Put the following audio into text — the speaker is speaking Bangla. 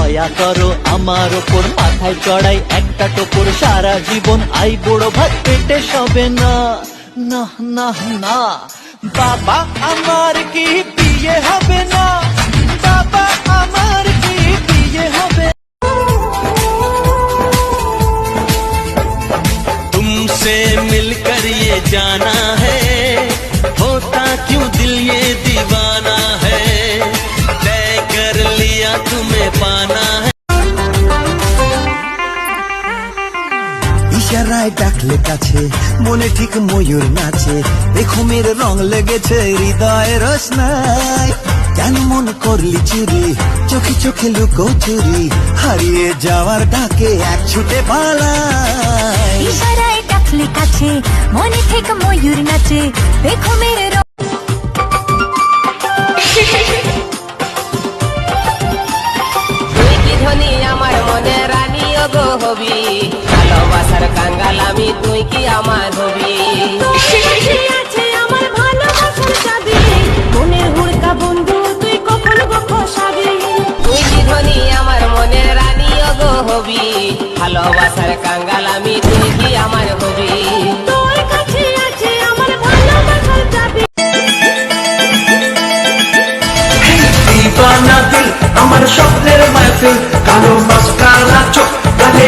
দয়া করো আমার ওপর, মাথায় চড়াই একটা টোপর, সারা জীবন আই বড় ভাত পেটে সবে না। না না না, বাবা আমার কি বিয়ে হবে না, বাবা আমার কি বিয়ে হবে। तुमसे मिलकर ये जाना है, होता क्यों दिल ये दीवाना है, तय कर लिया तुम्हें पाना है। ইশারায় ডাকলে কাছে, মনে ঠিক ময়ূর নাচে, ঘুমের রং লেগেছে হৃদয় রোশনাই। কেন মন করলি চুরি, চোখে চোখে লুকো চুরি, হারিয়ে যাওয়ার ডাকে এক ছুটে পালাই। ইশারায় ডাকলে কাছে, মনে ঠিক ময়ূর নাচে, ঘুমের রং। তুই কি ধনী আমার মনে রানী গো হবি, ভালোবাসার কাঙ্গাল আমি, তুই কি আমার হবি। আছে আমার ভালোবাসার চাবি, মনের হুড়কা বন্ধু তুই কখন গো খসাবি। তুই কি ধনী আমার মনে রানী গো হবি, ভালোবাসার কাঙ্গাল আমি, তুই কি আমার হবি। তোর কাছে আছে আমার ভালোবাসার চাবি। দিল আমার স্বপ্নের মাহফিল, কালো মাস্কারা চোখ, গালে